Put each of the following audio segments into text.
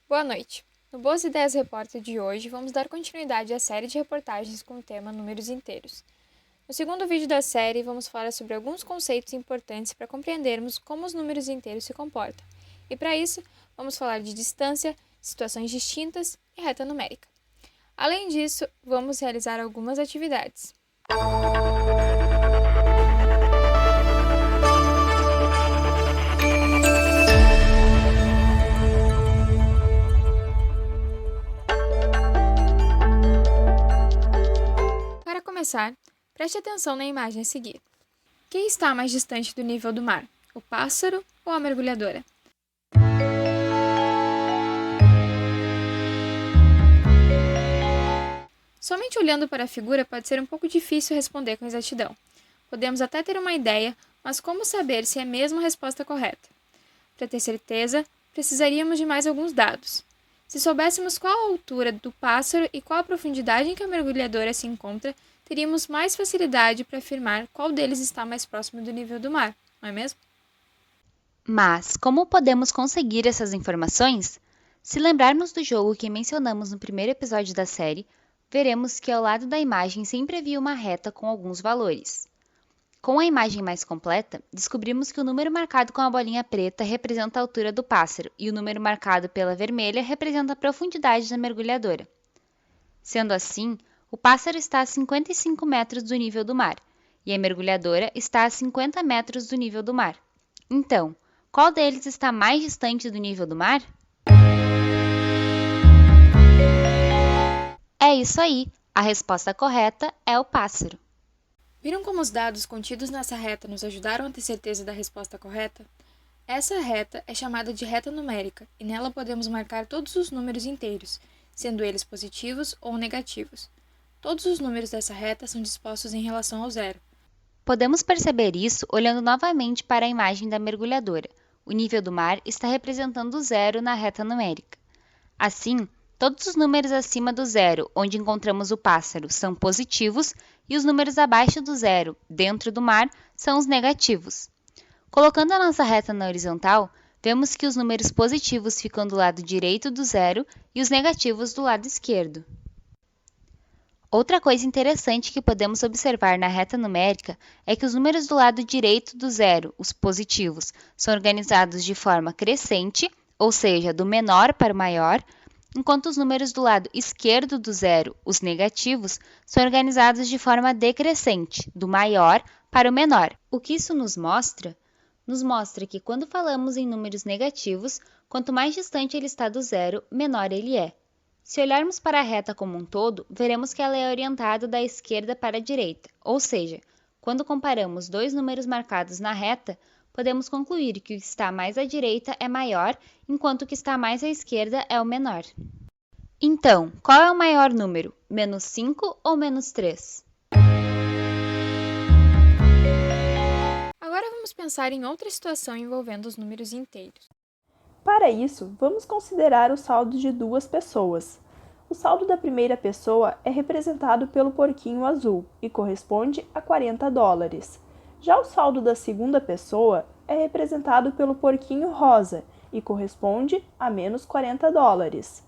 Boa noite! No Boas Ideias Repórter de hoje, vamos dar continuidade à série de reportagens com o tema Números Inteiros. No segundo vídeo da série, vamos falar sobre alguns conceitos importantes para compreendermos como os números inteiros se comportam. E para isso, vamos falar de distância, situações distintas e reta numérica. Além disso, vamos realizar algumas atividades. Para começar, preste atenção na imagem a seguir. Quem está mais distante do nível do mar, o pássaro ou a mergulhadora? Somente olhando para a figura pode ser um pouco difícil responder com exatidão. Podemos até ter uma ideia, mas como saber se é mesmo a resposta correta? Para ter certeza, precisaríamos de mais alguns dados. Se soubéssemos qual a altura do pássaro e qual a profundidade em que a mergulhadora se encontra, teríamos mais facilidade para afirmar qual deles está mais próximo do nível do mar, não é mesmo? Mas como podemos conseguir essas informações? Se lembrarmos do jogo que mencionamos no primeiro episódio da série, veremos que ao lado da imagem sempre havia uma reta com alguns valores. Com a imagem mais completa, descobrimos que o número marcado com a bolinha preta representa a altura do pássaro e o número marcado pela vermelha representa a profundidade da mergulhadora. Sendo assim, o pássaro está a 55 metros do nível do mar e a mergulhadora está a 50 metros do nível do mar. Então, qual deles está mais distante do nível do mar? É isso aí! A resposta correta é o pássaro. Viram como os dados contidos nessa reta nos ajudaram a ter certeza da resposta correta? Essa reta é chamada de reta numérica e nela podemos marcar todos os números inteiros, sendo eles positivos ou negativos. Todos os números dessa reta são dispostos em relação ao zero. Podemos perceber isso olhando novamente para a imagem da mergulhadora. O nível do mar está representando o zero na reta numérica. Assim, todos os números acima do zero, onde encontramos o pássaro, são positivos e os números abaixo do zero, dentro do mar, são os negativos. Colocando a nossa reta na horizontal, vemos que os números positivos ficam do lado direito do zero e os negativos do lado esquerdo. Outra coisa interessante que podemos observar na reta numérica é que os números do lado direito do zero, os positivos, são organizados de forma crescente, ou seja, do menor para o maior, enquanto os números do lado esquerdo do zero, os negativos, são organizados de forma decrescente, do maior para o menor. O que isso nos mostra? Nos mostra que quando falamos em números negativos, quanto mais distante ele está do zero, menor ele é. Se olharmos para a reta como um todo, veremos que ela é orientada da esquerda para a direita, ou seja, quando comparamos dois números marcados na reta, podemos concluir que o que está mais à direita é maior, enquanto o que está mais à esquerda é o menor. Então, qual é o maior número? Menos 5 ou menos 3? Agora vamos pensar em outra situação envolvendo os números inteiros. Para isso, vamos considerar o saldo de duas pessoas. O saldo da primeira pessoa é representado pelo porquinho azul e corresponde a $40. Já o saldo da segunda pessoa é representado pelo porquinho rosa e corresponde a menos $40.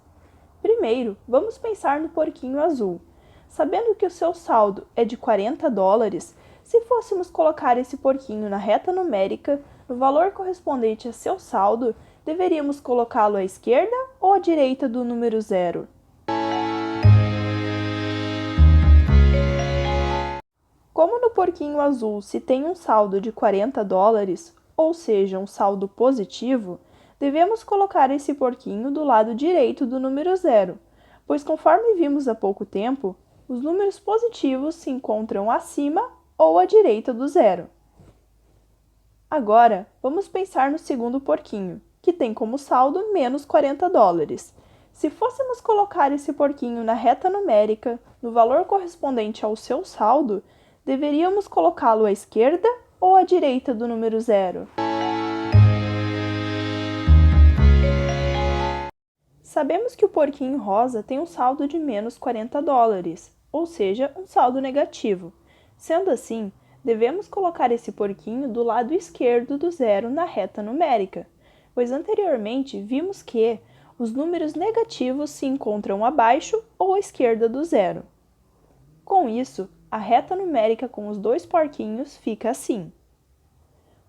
Primeiro, vamos pensar no porquinho azul. Sabendo que o seu saldo é de $40, se fôssemos colocar esse porquinho na reta numérica, no valor correspondente a seu saldo, deveríamos colocá-lo à esquerda ou à direita do número zero? Como no porquinho azul se tem um saldo de $40, ou seja, um saldo positivo, devemos colocar esse porquinho do lado direito do número zero, pois conforme vimos há pouco tempo, os números positivos se encontram acima ou à direita do zero. Agora, vamos pensar no segundo porquinho, que tem como saldo menos $40. Se fôssemos colocar esse porquinho na reta numérica, no valor correspondente ao seu saldo, deveríamos colocá-lo à esquerda ou à direita do número zero? Sabemos que o porquinho rosa tem um saldo de menos $40, ou seja, um saldo negativo. Sendo assim, devemos colocar esse porquinho do lado esquerdo do zero na reta numérica, pois anteriormente vimos que Os números negativos se encontram abaixo ou à esquerda do zero. Com isso, a reta numérica com os dois porquinhos fica assim.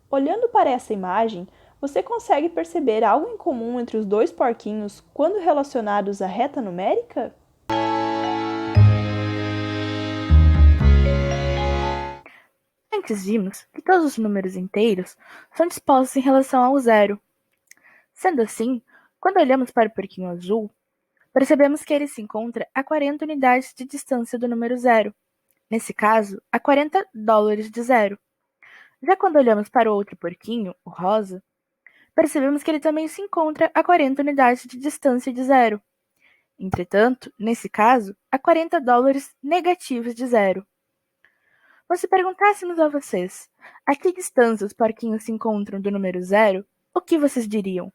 Olhando para essa imagem, você consegue perceber algo em comum entre os dois porquinhos quando relacionados à reta numérica? Antes vimos que todos os números inteiros são dispostos em relação ao zero. Sendo assim, quando olhamos para o porquinho azul, percebemos que ele se encontra a 40 unidades de distância do número zero, nesse caso, a 40 dólares de zero. Já quando olhamos para o outro porquinho, o rosa, percebemos que ele também se encontra a 40 unidades de distância de zero. Entretanto, nesse caso, a 40 dólares negativos de zero. Mas se perguntássemos a vocês a que distância os porquinhos se encontram do número zero, o que vocês diriam?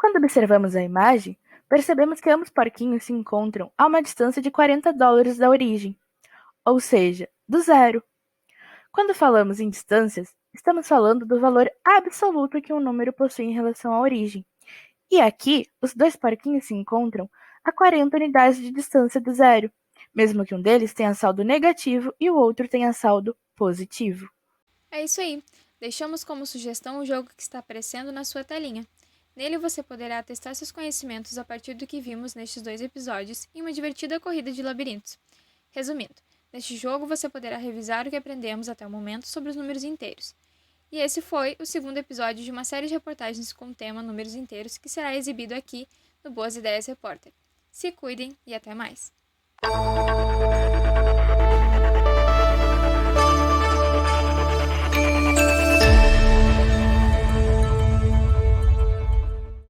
Quando observamos a imagem, percebemos que ambos porquinhos se encontram a uma distância de 40 dólares da origem, ou seja, do zero. Quando falamos em distâncias, estamos falando do valor absoluto que um número possui em relação à origem. E aqui, os dois porquinhos se encontram a 40 unidades de distância do zero, mesmo que um deles tenha saldo negativo e o outro tenha saldo positivo. É isso aí. Deixamos como sugestão o jogo que está aparecendo na sua telinha. Nele você poderá testar seus conhecimentos a partir do que vimos nestes 2 episódios em uma divertida corrida de labirintos. Resumindo, neste jogo você poderá revisar o que aprendemos até o momento sobre os números inteiros. E esse foi o 2º episódio de uma série de reportagens com o tema Números Inteiros que será exibido aqui no Boas Ideias Repórter. Se cuidem e até mais!